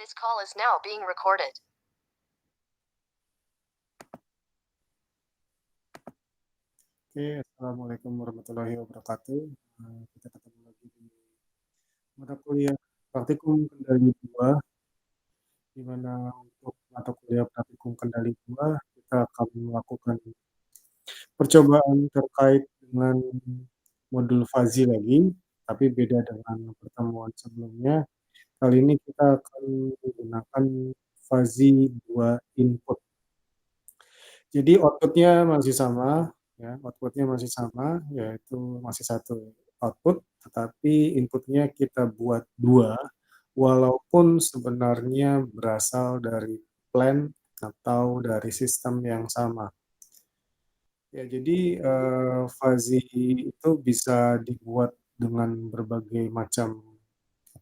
This call is now being recorded. Oke, assalamualaikum warahmatullahi wabarakatuh. Kita ketemu lagi di mata kuliah praktikum kendali 2, di mana untuk mata kuliah praktikum kendali 2 kita akan melakukan percobaan terkait dengan modul fuzzy lagi, tapi beda dengan pertemuan sebelumnya. Kali ini kita akan menggunakan fuzzy 2 input. Jadi outputnya masih sama, ya, outputnya masih sama, yaitu masih satu output, tetapi inputnya kita buat dua, walaupun sebenarnya berasal dari plan atau dari sistem yang sama. Ya, jadi fuzzy itu bisa dibuat dengan berbagai macam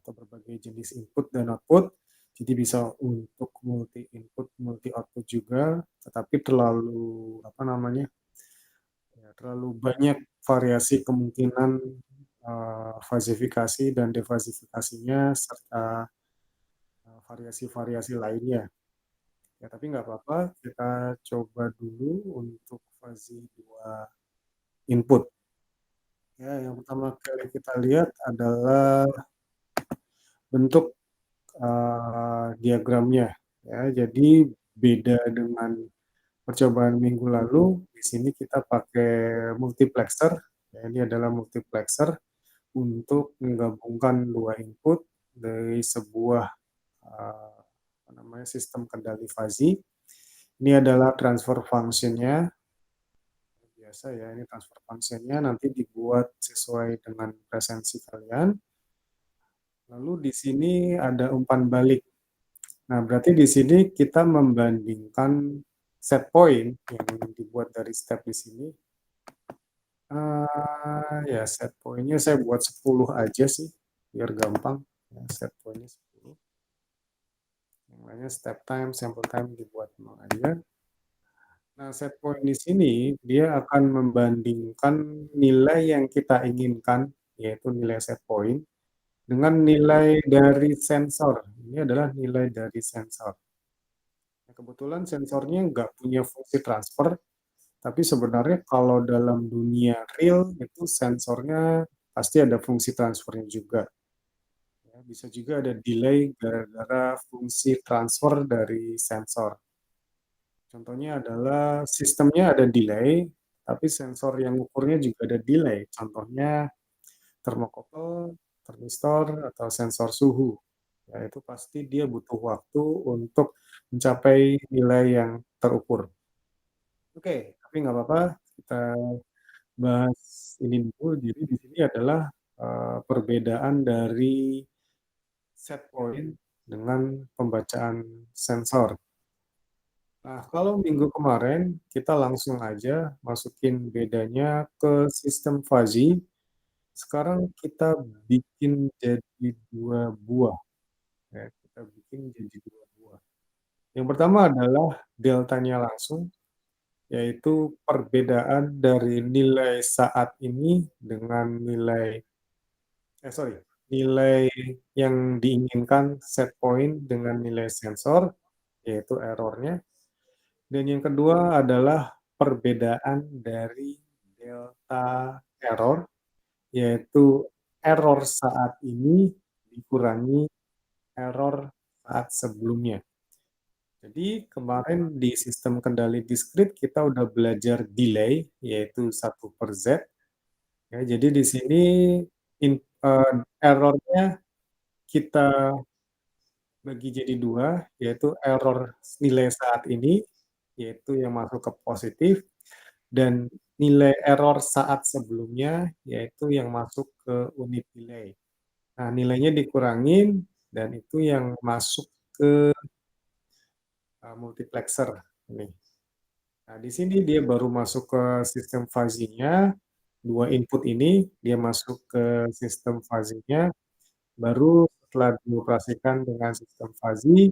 atau berbagai jenis input dan output. Jadi bisa untuk multi input, multi output juga, tetapi terlalu apa namanya? Ya, terlalu banyak variasi kemungkinan fasifikasi dan defasifikasinya serta variasi-variasi lainnya. Ya, tapi nggak apa-apa, kita coba dulu untuk fuzzy 2 input. Ya, yang pertama kali kita lihat adalah bentuk diagramnya. Ya, jadi beda dengan percobaan minggu lalu, di sini kita pakai multiplexer. Ya, ini adalah multiplexer untuk menggabungkan dua input dari sebuah sistem kendali fuzzy. Ini adalah transfer function-nya. Biasa ya, ini transfer function-nya nanti dibuat sesuai dengan presensi kalian. Lalu di sini ada umpan balik. Nah, berarti di sini kita membandingkan set point yang dibuat dari step di sini. Ya, set point-nya saya buat 10 aja sih, biar gampang. Ya, set point-nya 10. Yang lainnya step time, sample time dibuat 0 aja. Nah, set point di sini dia akan membandingkan nilai yang kita inginkan, yaitu nilai set point, dengan nilai dari sensor. Ini adalah nilai dari sensor. Nah, kebetulan sensornya nggak punya fungsi transfer, tapi sebenarnya kalau dalam dunia real itu sensornya pasti ada fungsi transfernya juga. Ya, bisa juga ada delay gara-gara fungsi transfer dari sensor. Contohnya adalah sistemnya ada delay, tapi sensor yang ukurnya juga ada delay. Contohnya termokokal, termistor, atau sensor suhu. Ya, itu pasti dia butuh waktu untuk mencapai nilai yang terukur. Oke, tapi nggak apa-apa, kita bahas ini dulu. Jadi di sini adalah perbedaan dari set point dengan pembacaan sensor. Nah, kalau minggu kemarin kita langsung aja masukin bedanya ke sistem fuzzy. Sekarang kita bikin jadi dua buah. Ya, kita bikin jadi dua buah. Yang pertama adalah deltanya langsung, yaitu perbedaan dari nilai saat ini dengan nilai yang diinginkan set point dengan nilai sensor, yaitu errornya. Dan yang kedua adalah perbedaan dari delta error, yaitu error saat ini dikurangi error saat sebelumnya. Jadi kemarin di sistem kendali diskrit kita udah belajar delay, yaitu 1/Z. Ya, jadi di sini errornya kita bagi jadi dua, yaitu error nilai saat ini, yaitu yang masuk ke positif, dan nilai error saat sebelumnya, yaitu yang masuk ke unit delay. Nah, nilainya dikurangin, dan itu yang masuk ke multiplexer. Ini. Nah, di sini dia baru masuk ke sistem fuzzy-nya, dua input ini, dia masuk ke sistem fuzzy-nya, baru setelah dioperasikan dengan sistem fuzzy,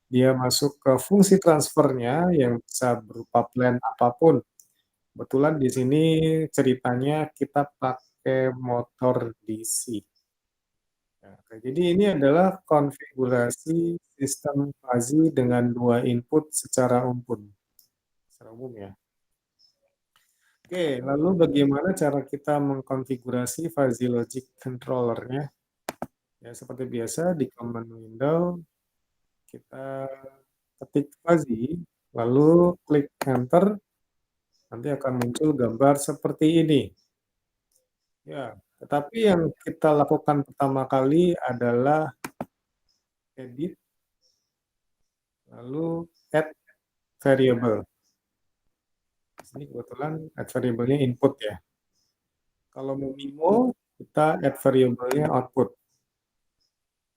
dia masuk ke fungsi transfernya yang bisa berupa plan apapun. Kebetulan di sini ceritanya kita pakai motor DC. Ya, oke. Jadi ini adalah konfigurasi sistem fuzzy dengan 2 input secara umum ya. Oke, lalu bagaimana cara kita mengkonfigurasi fuzzy logic controller-nya? Ya, seperti biasa di command window kita ketik fuzzy, lalu klik enter, nanti akan muncul gambar seperti ini. Ya, tetapi yang kita lakukan pertama kali adalah edit, lalu add variable. Di sini kebetulan add variable-nya input ya. Kalau mau MIMO, kita add variable-nya output.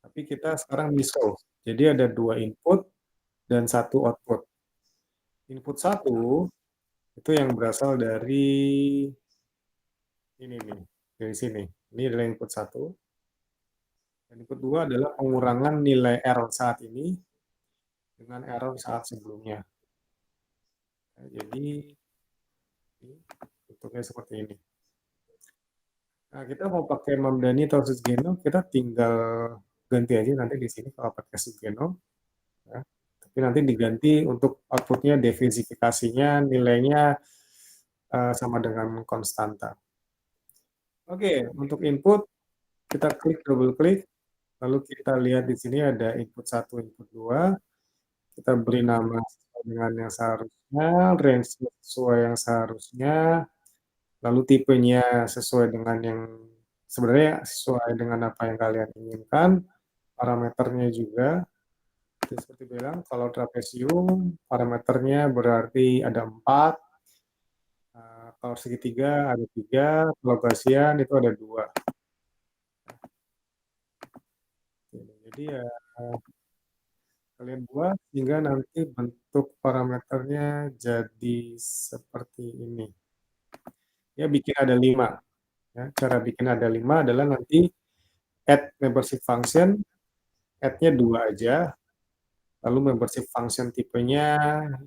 Tapi kita sekarang MISO. Jadi ada 2 input dan 1 output. Input 1 itu yang berasal dari ini nih, dari sini. Ini adalah input 1. Dan input 2 adalah pengurangan nilai error saat ini dengan error saat sebelumnya. Nah, jadi bentuknya seperti ini. Nah, kita mau pakai Mamdani atau Sugeno, kita tinggal ganti aja nanti di sini kalau pakai Sugeno. Ya. Tapi nanti diganti untuk outputnya diversifikasinya nilainya sama dengan konstanta. Oke, untuk input kita klik double klik, lalu kita lihat di sini ada input 1, input 2. Kita beri nama sesuai dengan yang seharusnya, range sesuai yang seharusnya, lalu tipenya sesuai dengan yang sebenarnya sesuai dengan apa yang kalian inginkan, parameternya juga. Seperti bilang, kalau trapesium parameternya berarti ada 4, kalau segitiga ada 3, kalau Gaussian itu ada 2. Jadi ya kalian buat sehingga nanti bentuk parameternya jadi seperti ini. Ya bikin ada 5. Ya, cara bikin ada 5 adalah nanti add membership function, add-nya 2 aja, lalu membership function tipenya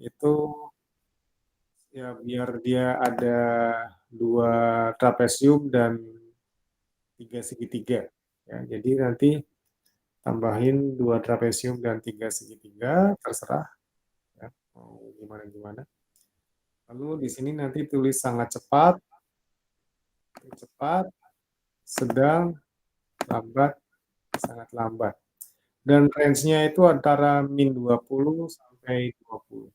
itu ya biar dia ada 2 trapesium dan 3 segitiga. Ya, jadi nanti tambahin 2 trapesium dan 3 segitiga, terserah ya, mau gimana-gimana. Lalu di sini nanti tulis sangat cepat, sedang, lambat, sangat lambat. Dan range-nya itu antara min 20 sampai 20.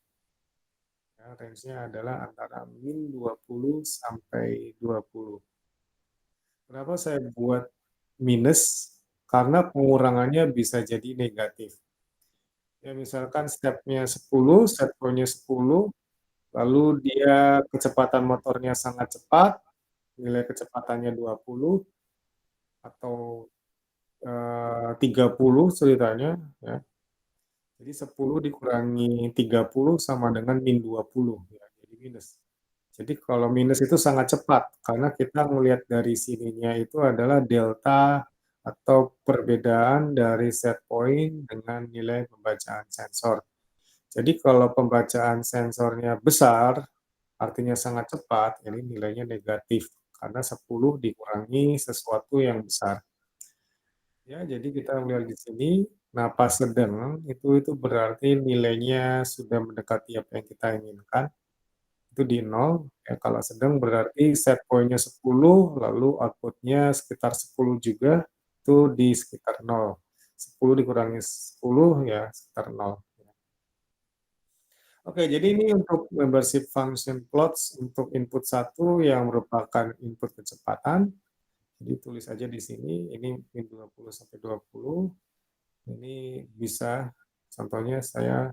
Ya, range-nya adalah antara min 20 sampai 20. Kenapa saya buat minus? Karena pengurangannya bisa jadi negatif. Ya, misalkan step-nya 10, set point-nya 10, lalu dia kecepatan motornya sangat cepat, nilai kecepatannya 20, atau 30 ceritanya, ya. Jadi 10 dikurangi 30 sama dengan min 20, ya, jadi minus. Jadi kalau minus itu sangat cepat, karena kita melihat dari sininya itu adalah delta atau perbedaan dari set point dengan nilai pembacaan sensor. Jadi kalau pembacaan sensornya besar, artinya sangat cepat, ini nilainya negatif, karena 10 dikurangi sesuatu yang besar. Ya, jadi kita lihat di sini, napas sedang itu berarti nilainya sudah mendekati apa yang kita inginkan. Itu di 0. Ya, kalau sedang berarti set point-nya 10, lalu output-nya sekitar 10 juga, itu di sekitar 0. 10 dikurangi 10, ya sekitar 0. Oke, jadi ini untuk membership function plots untuk input 1 yang merupakan input kecepatan. Jadi tulis aja di sini, ini min 20 sampai 20. Ini bisa, contohnya saya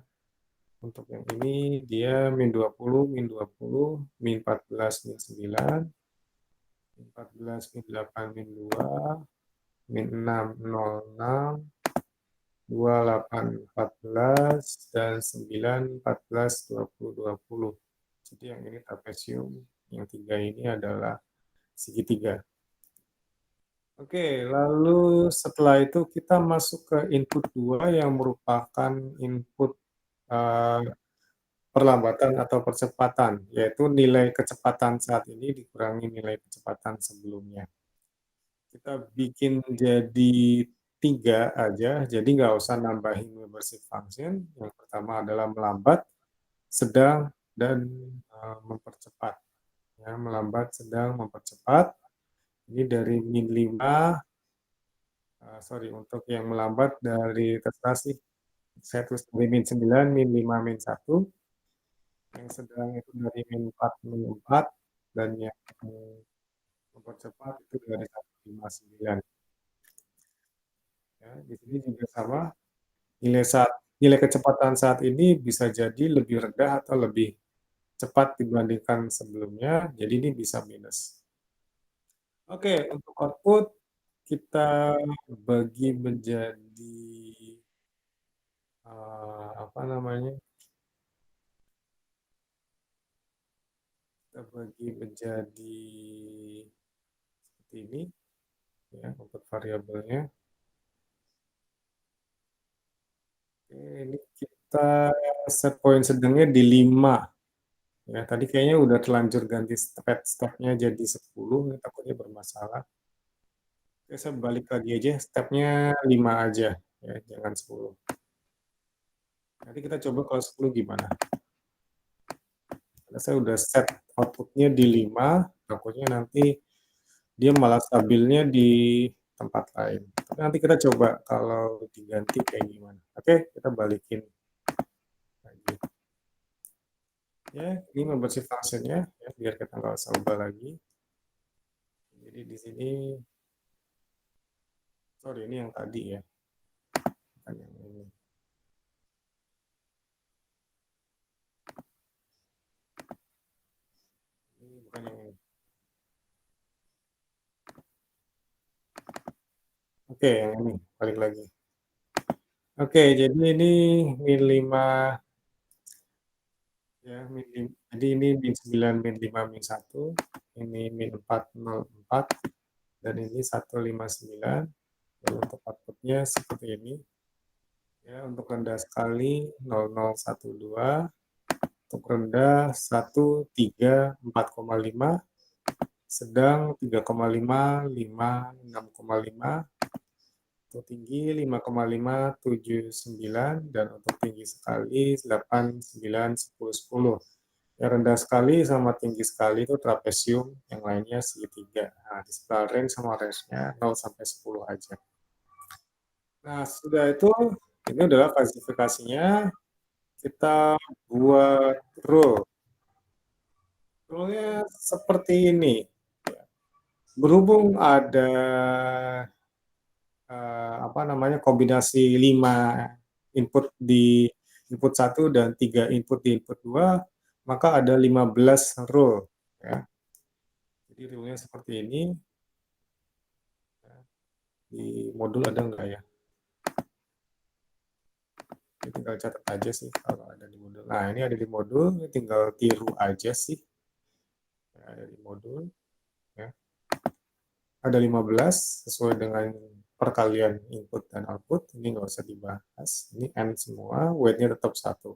untuk yang ini dia min 20, min 20, min 14, min 9, min 14, min 8, min 2, min 6, 0, 6, 28, 14, dan 9, 14, 20, 20. Jadi yang ini trapesium, yang 3 ini adalah segitiga. Oke, lalu setelah itu kita masuk ke input 2 yang merupakan input perlambatan atau percepatan, yaitu nilai kecepatan saat ini dikurangi nilai kecepatan sebelumnya. Kita bikin jadi 3 aja, jadi nggak usah nambahin membership function. Yang pertama adalah melambat, sedang, dan mempercepat. Ya, melambat, sedang, mempercepat. Ini dari min 5, sorry, untuk yang melambat dari terserah sih. Saya tulis dari min 9, min 5, min 1. Yang sedang itu dari min 4, min 4. Dan yang mempercepat itu dari 159. Ya, di sini juga sama. Nilai kecepatan saat ini bisa jadi lebih rendah atau lebih cepat dibandingkan sebelumnya, jadi ini bisa minus. Oke, untuk output kita bagi menjadi apa namanya? Kita bagi menjadi seperti ini, ya, untuk variabelnya. Oke, ini kita set point sedangnya di 5. Ya, tadi kayaknya udah terlanjur ganti step-stepnya jadi 10, takutnya bermasalah. Oke, saya balik lagi aja, stepnya 5 aja, ya, jangan 10. Nanti kita coba kalau 10 gimana. Karena saya udah set outputnya di 5, takutnya nanti dia malah stabilnya di tempat lain. Tapi nanti kita coba kalau diganti kayak gimana. Oke, kita balikin lagi. Ya, ini membersih functionnya, ya, biar kita nggak usah ubah lagi. Jadi di sini, sorry, ini yang tadi ya, bukan yang ini. Ini bukan yang ini. Oke, yang ini, balik lagi. Oke, jadi ini min 5, ya, jadi ini min 9, min 5, min 1, ini min 404, dan ini 159. Dan untuk outputnya seperti ini. Ya, untuk rendah sekali 0012, untuk rendah 1, 3, 4,5, sedang 3,5, 5, 6,5, untuk tinggi 5,5, 7, 9, dan untuk tinggi sekali 8, 9, 10, 10. Yang rendah sekali sama tinggi sekali itu trapesium, yang lainnya segitiga. Nah, di sebelah range sama range-nya 0 sampai 10 aja. Nah, sudah itu, ini adalah klasifikasinya. Kita buat rule. Rule-nya seperti ini. Berhubung ada apa namanya kombinasi 5 input di input 1 dan 3 input di input 2, maka ada 15 rule. Ya. Jadi rule-nya seperti ini. Di modul ada enggak ya? Ini tinggal catat aja sih kalau ada di modul. Nah, ini ada di modul, tinggal tiru aja sih. Ya, ada di modul. Ya. Ada 15 sesuai dengan perkalian input dan output. Ini nggak usah dibahas. Ini N semua, weight-nya tetap 1.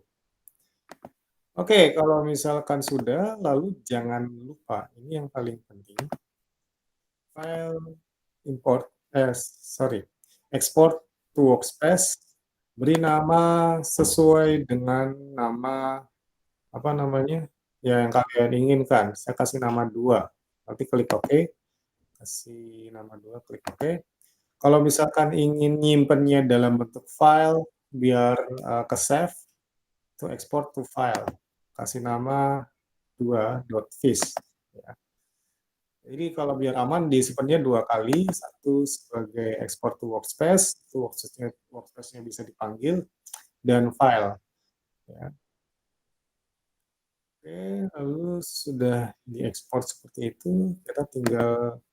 Oke, kalau misalkan sudah, lalu jangan lupa, ini yang paling penting, file import, export to workspace, beri nama sesuai dengan nama, apa namanya, ya yang kalian inginkan. Saya kasih nama 2, nanti klik OK, kasih nama 2, klik OK. Kalau misalkan ingin nyimpennya dalam bentuk file, biar ke save, itu export to file, kasih nama 2.fish. Ya. Jadi kalau biar aman disimpannya 2 kali, satu sebagai export to workspace, itu workspace-nya bisa dipanggil, dan file. Ya. Oke, lalu sudah diekspor seperti itu, kita tinggal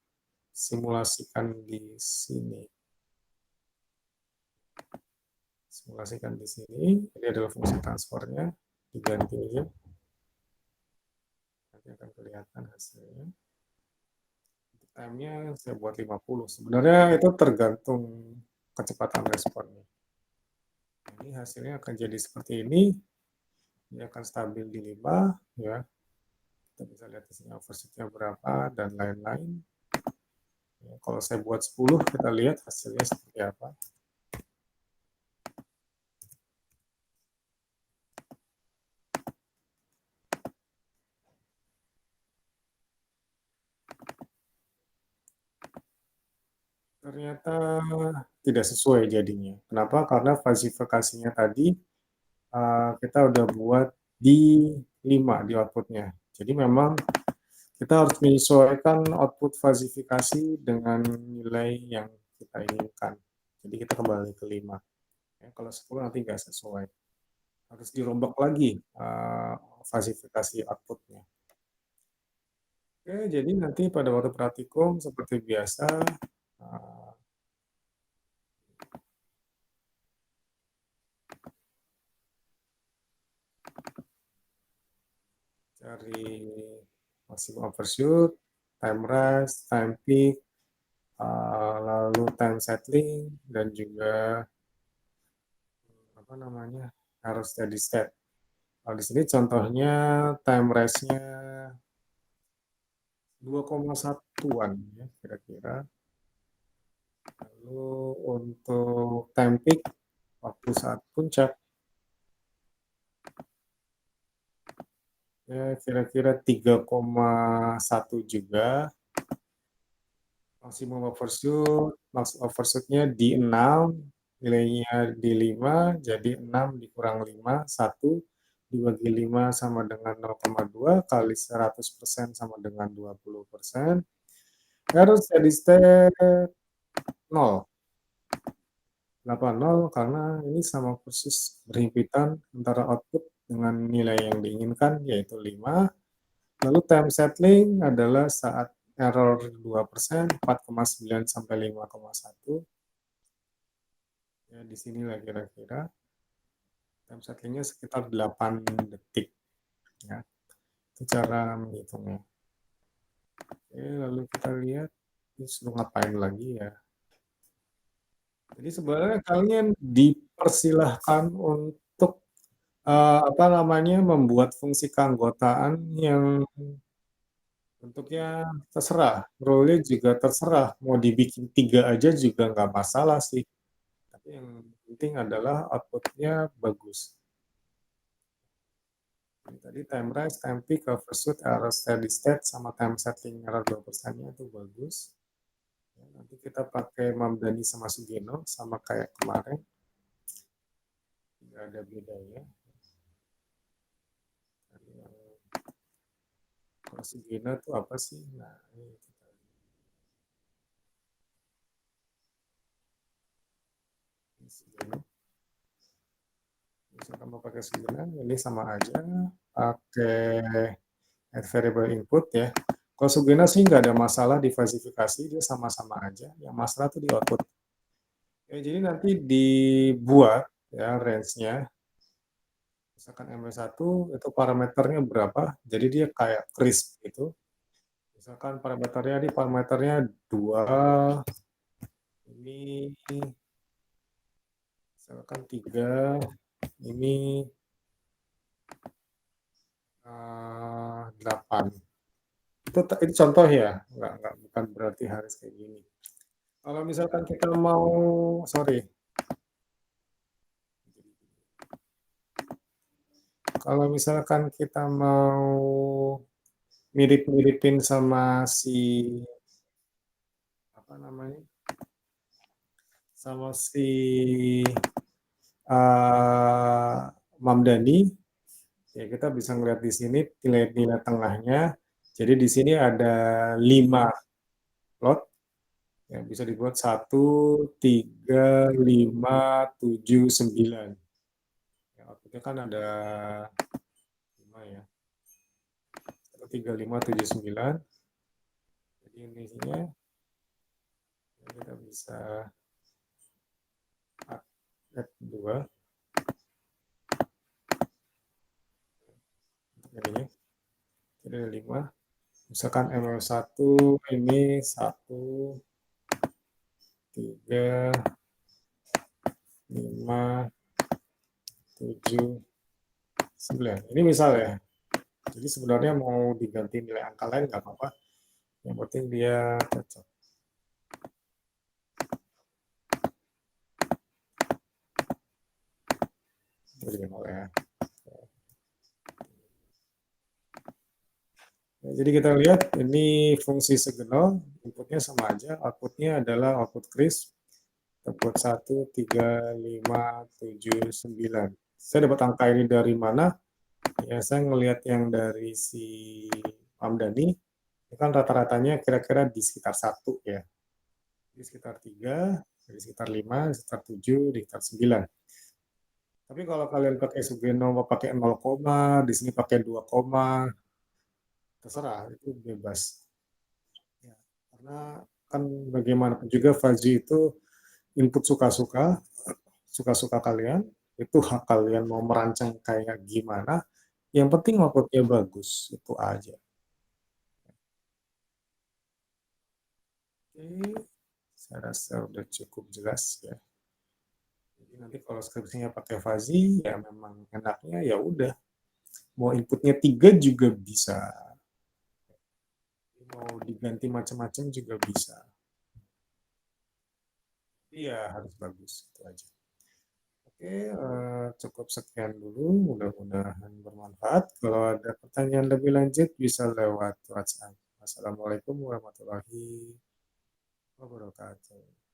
simulasikan di sini. Simulasikan di sini, ini adalah fungsi transfernya, diganti aja. Nanti akan kelihatan hasilnya. Time-nya saya buat 50. Sebenarnya itu tergantung kecepatan responnya. Ini hasilnya akan jadi seperti ini. Ini akan stabil di 5, ya. Kita bisa lihat di sini overshoot-nya berapa dan lain-lain. Ya, kalau saya buat 10, kita lihat hasilnya seperti apa. Ternyata tidak sesuai jadinya. Kenapa? Karena falsifikasinya tadi kita udah buat di 5 di outputnya. Jadi memang kita harus menyesuaikan output falsifikasi dengan nilai yang kita inginkan. Jadi kita kembali ke 5. Ya, kalau 10 nanti nggak sesuai. Harus dirombak lagi falsifikasi outputnya. Oke, jadi nanti pada waktu praktikum seperti biasa cari maximum overshoot, time rise, time peak, lalu time settling, dan juga apa namanya harus steady state. Kalau di sini contohnya time rise-nya 2,1-an ya kira-kira. Lalu untuk time peak waktu saat puncak ya kira-kira 3,1 juga. Maksimum overshoot-nya di 6, nilainya di 5, jadi 6 dikurang 5, 1 dibagi 5 sama dengan 0,2 kali 100% sama dengan 20%. Harus steady state 0. 80 karena ini sama persis berhimpitan antara output dengan nilai yang diinginkan yaitu 5. Lalu time settling adalah saat error 2%, 4,9 sampai 5,1. Ya, di sinilah kira-kira. Time settlingnya sekitar 8 detik. Ya, itu cara menghitungnya. Oke, lalu kita lihat disuruh ngapain lagi ya. Jadi sebenarnya kalian dipersilahkan untuk apa namanya membuat fungsi keanggotaan yang bentuknya terserah, role-nya juga terserah, mau dibikin 3 aja juga nggak masalah sih. Tapi yang penting adalah output-nya bagus. Tadi time rise, time peak, overshoot, error steady state, sama time settling error 2%-nya itu bagus. Ya, nanti kita pakai Mamdani sama Sugeno, sama kayak kemarin. Nggak ada bedanya. Kalau Sugeno itu apa sih? Nah, ini kita Sugeno. Misalkan mau pakai Sugeno, ini sama aja. Pakai add variable input ya. Kalau Sugeno sih nggak ada masalah di falsifikasi, dia sama-sama aja. Yang masalah tuh di output. Ya, jadi nanti dibuat ya range-nya. Misalkan MW1 itu parameternya berapa, jadi dia kayak crisp gitu. Misalkan parameternya 2, ini misalkan 3, ini 8. Itu contoh ya, nggak bukan berarti harus kayak gini. Kalau misalkan kita mau, sorry, kalau misalkan kita mau mirip-miripin sama si apa namanya, sama si Mamdani, ya kita bisa ngeliat di sini nilai-nilai tengahnya. Jadi di sini ada 5 lot, ya bisa dibuat 1, 3, 5, 7, 9. Ya, outputnya kan ada 5 ya. 1, 3, 5, 7, 9. Jadi intinya ya kita bisa add 2. Ini jadi ada 5. Misalkan ML1 ini 1, 3, 5, 7, 9. Ini misal ya. Jadi sebenarnya mau diganti nilai angka lain nggak apa-apa. Yang penting dia cocok. Jadi 0 ya. Nah, jadi kita lihat ini fungsi signal, inputnya sama aja, outputnya adalah output crisp, output 1, 3, 5, 7, 9. Saya dapat angka ini dari mana? Ya, saya ngelihat yang dari si Hamdani, itu kan rata-ratanya kira-kira di sekitar 1 ya. Di sekitar 3, di sekitar 5, di sekitar 7, di sekitar 9. Tapi kalau kalian pakai Sugeno mau pakai 0, di sini pakai 2, terserah, itu bebas. Ya, karena kan bagaimanapun juga Fuzzy itu input suka-suka, suka-suka kalian, itu hak kalian mau merancang kayak gimana, yang penting outputnya bagus, itu aja. Oke, saya rasa udah cukup jelas ya. Jadi nanti kalau skripsinya pakai Fuzzy, ya memang enaknya ya udah. Mau inputnya 3 juga bisa. Mau diganti macam-macam juga bisa. Iya, harus bagus. Itu aja. Oke, cukup sekian dulu. Mudah-mudahan bermanfaat. Kalau ada pertanyaan lebih lanjut, bisa lewat WhatsApp. Wassalamualaikum warahmatullahi wabarakatuh.